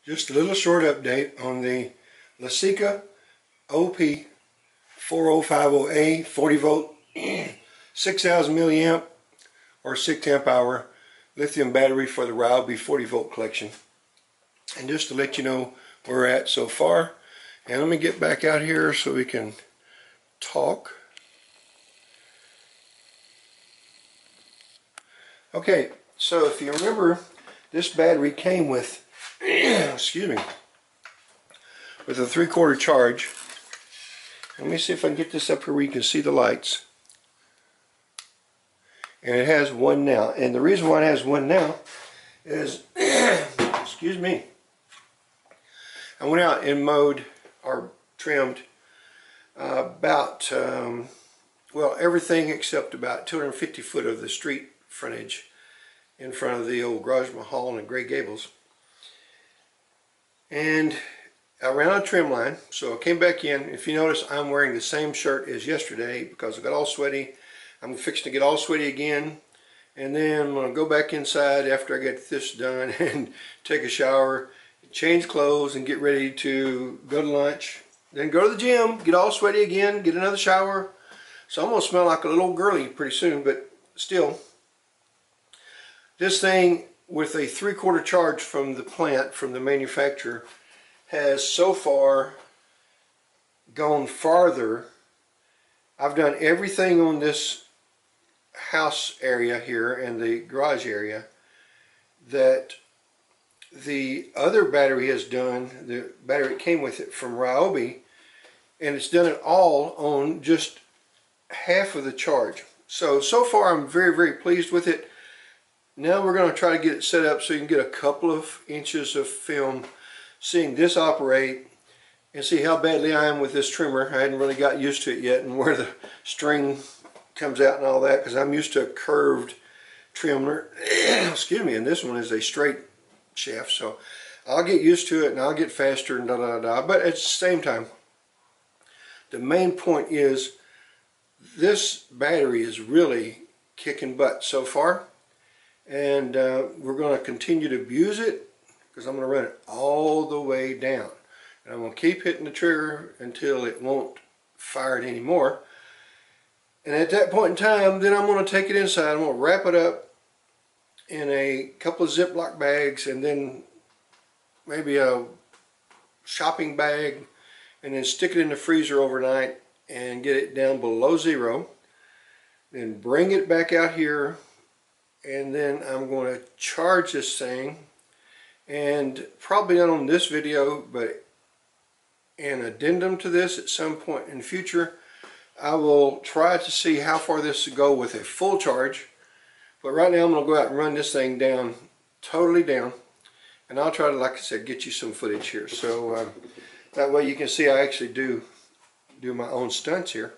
Just a little short update on the Lesika OP4050A 40 volt 6000 milliamp or 6 amp hour lithium battery for the Ryobi 40 volt collection. And just to let you know where we're at so far, and let me get back out here so we can talk. Okay, so if you remember, this battery came with excuse me, with a 3/4 charge. Let me see if I can get this up here where you can see the lights. And it has one now. And the reason why it has one now is excuse me, I went out and mowed or trimmed about well, everything except about 250 foot of the street frontage in front of the old Garage Mahal in Gray Gables. And I ran out of trim line, so I came back in. If you notice, I'm wearing the same shirt as yesterday because I got all sweaty. I'm fixing to get all sweaty again, and then I'm going to go back inside after I get this done and take a shower, change clothes, and get ready to go to lunch. Then go to the gym, get all sweaty again, get another shower. So I'm going to smell like a little girly pretty soon, but still. This thing with a 3/4 charge from the plant, from the manufacturer, has so far gone farther. I've done everything on this house area here and the garage area that the other battery has done, the battery that came with it from Ryobi, and it's done it all on just half of the charge. So far I'm very, very pleased with it. Now we're going to try to get it set up so you can get a couple of inches of film seeing this operate and see how badly I am with this trimmer. I hadn't really got used to it yet and where the string comes out and all that, because I'm used to a curved trimmer excuse me, and this one is a straight shaft, so I'll get used to it and I'll get faster and but at the same time, the main point is this battery is really kicking butt so far. And we're going to continue to abuse it because I'm going to run it all the way down. And I'm going to keep hitting the trigger until it won't fire it anymore. And at that point in time, then I'm going to take it inside. I'm going to wrap it up in a couple of Ziploc bags and then maybe a shopping bag, and then stick it in the freezer overnight and get it down below zero. Then bring it back out here. And then I'm going to charge this thing, and probably not on this video, but an addendum to this at some point in the future, I will try to see how far this will go with a full charge. But right now I'm going to go out and run this thing down, totally down, and I'll try to, like I said, get you some footage here. So that way you can see I actually do my own stunts here.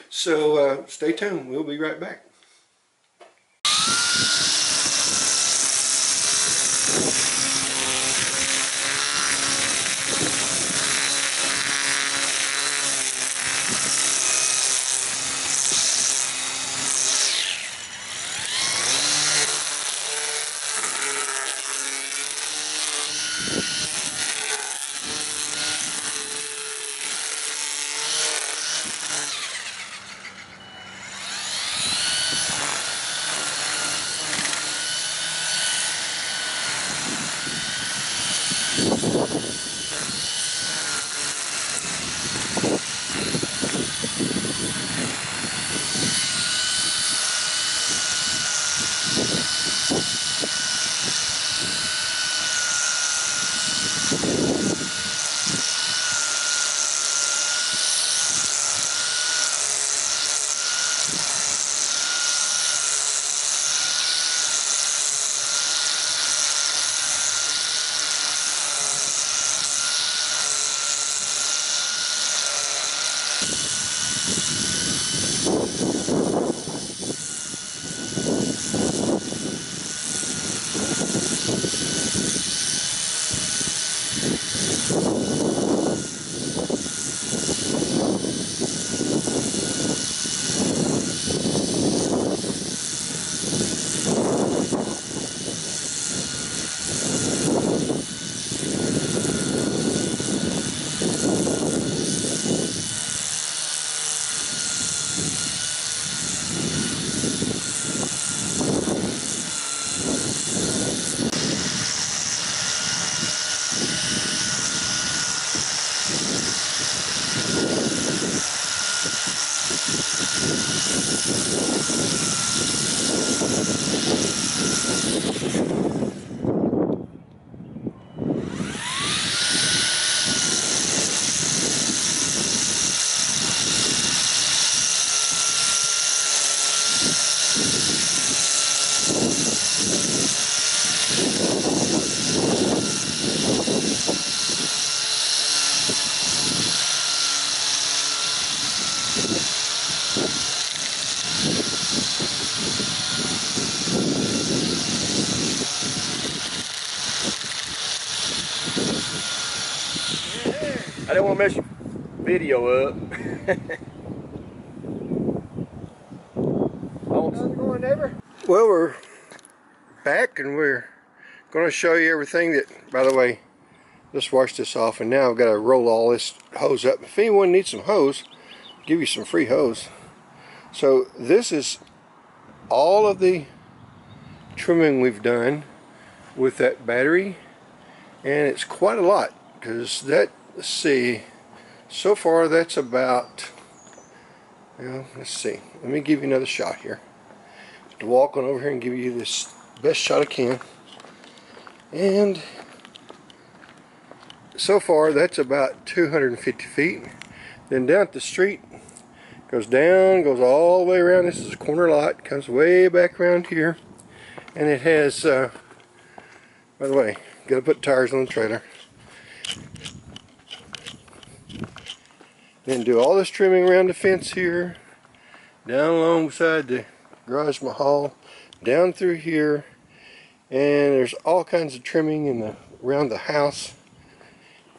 So stay tuned, we'll be right back. I didn't want to mess your video up. How's it going, neighbor? Well, we're back and we're going to show you everything that, by the way, let's wash this off, and now I've got to roll all this hose up. If anyone needs some hose, I'll give you some free hose. So this is all of the trimming we've done with that battery, and it's quite a lot, because that, let's see, so far that's about, well, let's see, let me give you another shot here. To walk on over here and give you this best shot I can. And so far that's about 250 feet. Then down at the street, goes down, goes all the way around. This is a corner lot, comes way back around here, and it has by the way, gotta put tires on the trailer. Then do all this trimming around the fence here, down alongside the garage mahal, down through here, and there's all kinds of trimming in the around the house.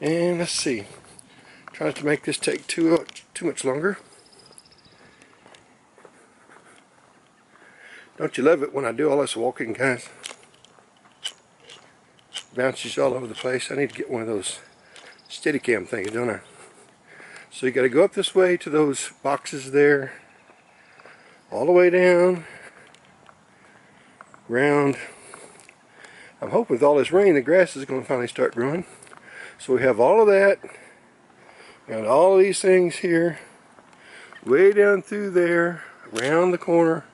And let's see, try not to make this take too much longer. Don't you love it when I do all this walking, guys? Bounces all over the place. I need to get one of those Steadicam things, don't I? So you got to go up this way to those boxes there, all the way down, round. I'm hoping with all this rain the grass is going to finally start growing. So we have all of that, and all these things here, way down through there, around the corner,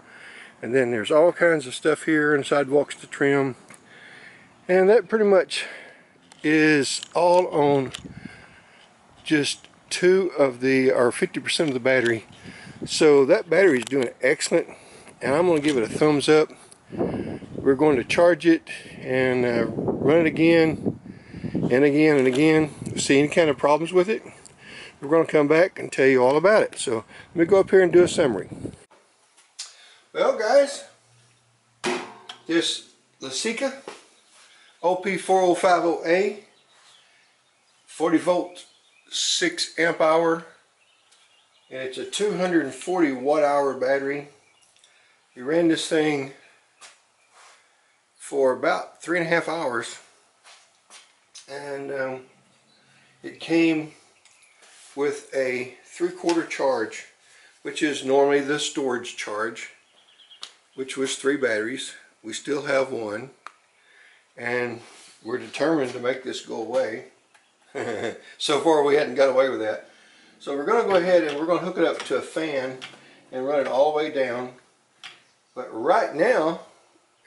and then there's all kinds of stuff here and sidewalks to trim. And that pretty much is all on just 2 of the, or 50% of the battery. So that battery is doing excellent, and I'm going to give it a thumbs up. We're going to charge it and run it again and again and again. See any kind of problems with it, we're going to come back and tell you all about it. So let me go up here and do a summary. Well, guys, this Lesika OP4050A 40 volt 6 amp hour, and it's a 240 watt hour battery. We ran this thing for about 3.5 hours, and it came with a 3/4 charge, which is normally the storage charge, which was 3 batteries. We still have 1, and we're determined to make this go away. So far we hadn't got away with that. So we're going to go ahead and we're going to hook it up to a fan and run it all the way down. But right now,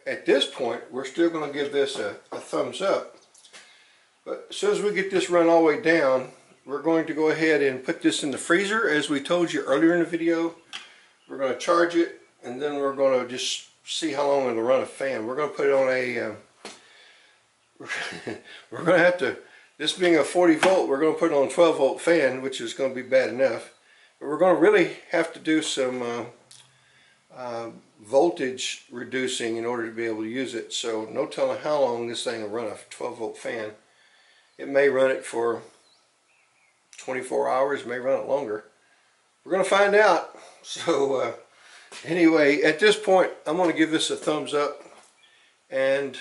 at this point, we're still going to give this a thumbs up. But as soon as we get this run all the way down, we're going to go ahead and put this in the freezer, as we told you earlier in the video. We're going to charge it, and then we're going to just see how long it'll run a fan. We're going to put it on a we're going to have to, this being a 40 volt, we're going to put it on a 12 volt fan, which is going to be bad enough. But we're going to really have to do some voltage reducing in order to be able to use it. So no telling how long this thing will run a 12 volt fan. It may run it for 24 hours, may run it longer. We're going to find out. So anyway, at this point, I'm going to give this a thumbs up. And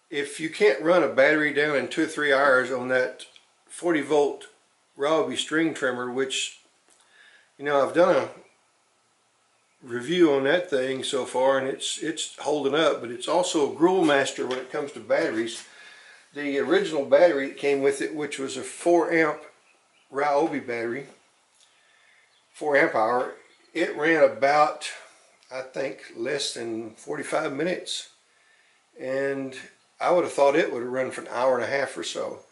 if you can't run a battery down in 2 or 3 hours on that 40 volt Ryobi string trimmer, which, you know, I've done a review on that thing so far, and it's holding up, but it's also a gruel master when it comes to batteries. The original battery that came with it, which was a 4 amp Ryobi battery, 4 amp hour, it ran about, I think, less than 45 minutes, and I would have thought it would have run for an hour and a half or so.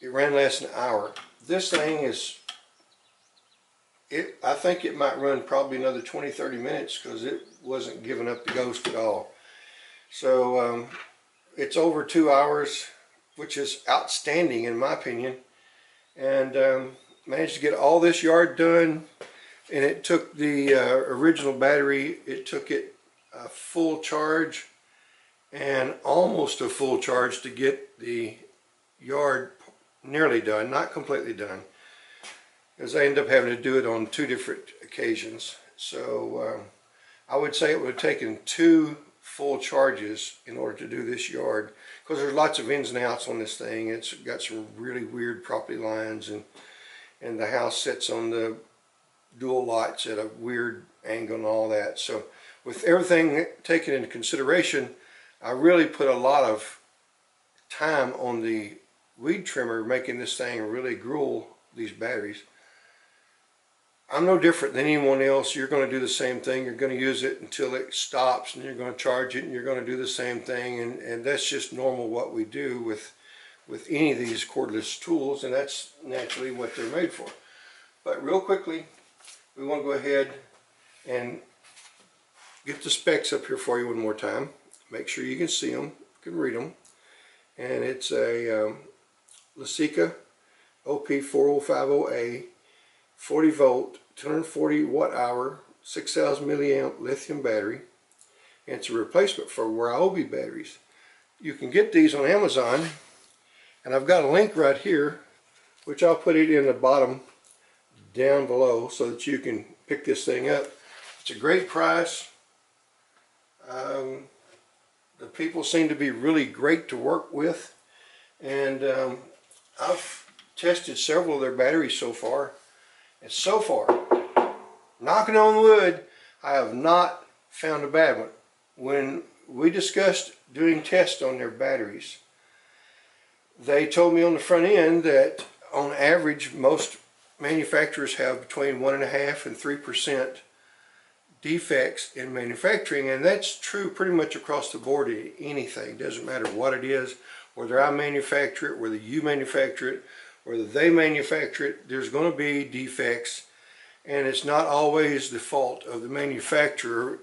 It ran less than an hour. This thing is, I think it might run probably another 20-30 minutes, because it wasn't giving up the ghost at all. So it's over 2 hours, which is outstanding in my opinion, and managed to get all this yard done. And it took the original battery, it took it a full charge and almost a full charge to get the yard nearly done, not completely done, because I ended up having to do it on 2 different occasions. So I would say it would have taken 2 full charges in order to do this yard, because there's lots of ins and outs on this thing. It's got some really weird property lines, and the house sits on the dual lots at a weird angle and all that. So with everything taken into consideration, I really put a lot of time on the weed trimmer, making this thing really gruel these batteries. I'm no different than anyone else. You're going to do the same thing. You're going to use it until it stops, and you're going to charge it, and you're going to do the same thing. And that's just normal what we do with any of these cordless tools, and that's naturally what they're made for. But real quickly, we want to go ahead and get the specs up here for you one more time. Make sure you can see them, you can read them. And it's a Lasica OP4050A 40 volt, 240 watt hour, 6,000 milliamp lithium battery. And it's a replacement for Ryobi batteries. You can get these on Amazon, and I've got a link right here, which I'll put it in the bottom down below so that you can pick this thing up. It's a great price. The people seem to be really great to work with, and I've tested several of their batteries so far, and so far, knocking on wood, I have not found a bad one. When we discussed doing tests on their batteries, they told me on the front end that on average most manufacturers have between 1.5% and 3% defects in manufacturing, and that's true pretty much across the board in anything. It doesn't matter what it is, whether I manufacture it, whether you manufacture it, whether they manufacture it, there's going to be defects, and it's not always the fault of the manufacturer,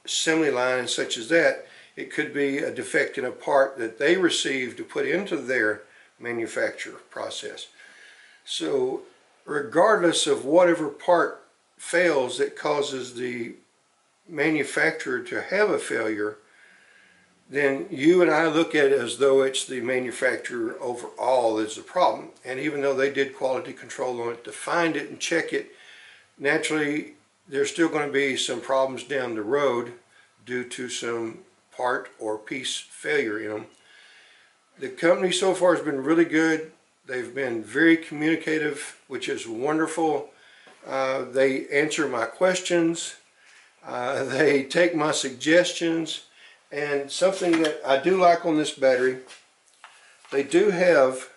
assembly line and such as that. It could be a defect in a part that they received to put into their manufacture process. So regardless of whatever part fails that causes the manufacturer to have a failure, then you and I look at it as though it's the manufacturer overall that's the problem. And even though they did quality control on it to find it and check it, naturally there's still going to be some problems down the road due to some part or piece failure in them. The company so far has been really good. They've been very communicative, which is wonderful. They answer my questions. They take my suggestions. And something that I do like on this battery, they do have,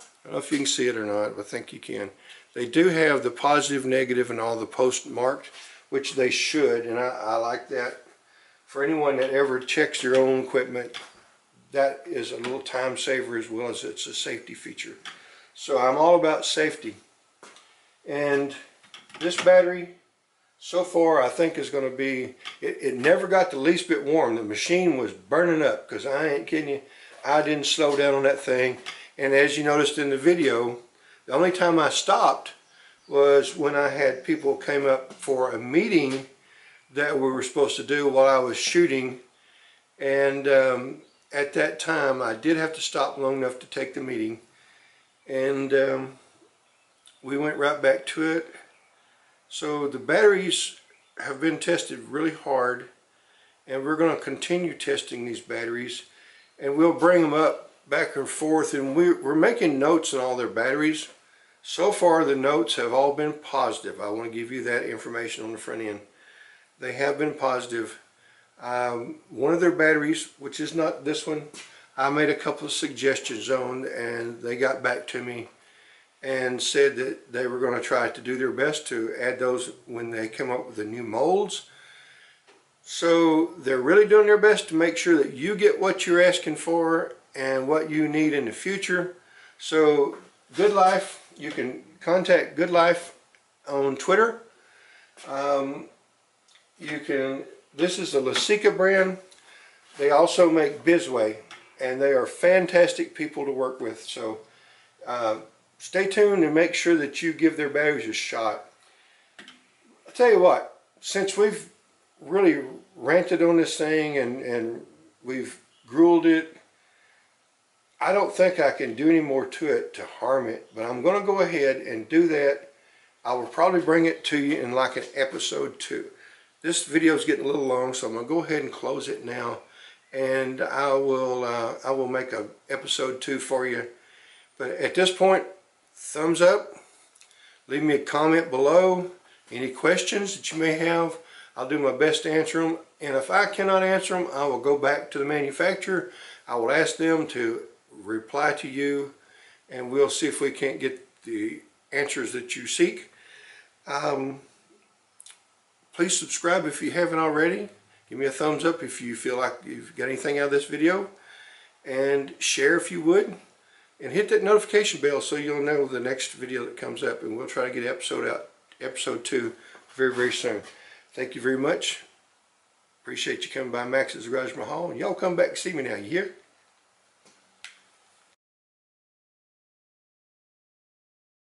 I don't know if you can see it or not, but I think you can. They do have the positive, negative, and all the post marked, which they should, and I like that. For anyone that ever checks their own equipment, that is a little time saver as well as it's a safety feature. So I'm all about safety. And this battery, so far, I think is going to be, it never got the least bit warm. The machine was burning up, because I ain't kidding you, I didn't slow down on that thing. And as you noticed in the video, the only time I stopped was when I had people came up for a meeting that we were supposed to do while I was shooting. And at that time, I did have to stop long enough to take the meeting. And we went right back to it. So the batteries have been tested really hard, and we're going to continue testing these batteries, and we'll bring them up back and forth, and we're making notes on all their batteries. So far the notes have all been positive. I want to give you that information on the front end. They have been positive. One of their batteries, which is not this one, I made a couple of suggestions on, and they got back to me and said that they were going to try to do their best to add those when they come up with the new molds. So they're really doing their best to make sure that you get what you're asking for and what you need in the future. So Good Life, you can contact Good Life on Twitter. This is the Lasica brand. They also make Bizway, and they are fantastic people to work with. So stay tuned and make sure that you give their batteries a shot. I'll tell you what, since we've really ranted on this thing and we've grueled it, I don't think I can do any more to it to harm it, but I'm going to go ahead and do that. I will probably bring it to you in like an episode 2. This video is getting a little long, so I'm going to go ahead and close it now, and I will make a episode 2 for you. But at this point, thumbs up. Leave me a comment below. Any questions that you may have, I'll do my best to answer them. And if I cannot answer them, I will go back to the manufacturer. I will ask them to reply to you, and we'll see if we can't get the answers that you seek. Please subscribe if you haven't already. Give me a thumbs up if you feel like you've got anything out of this video. And share if you would. And hit that notification bell so you'll know the next video that comes up. And we'll try to get episode 2 very, very soon. Thank you very much. Appreciate you coming by Max's Garage Mahal. And y'all come back and see me now, you hear?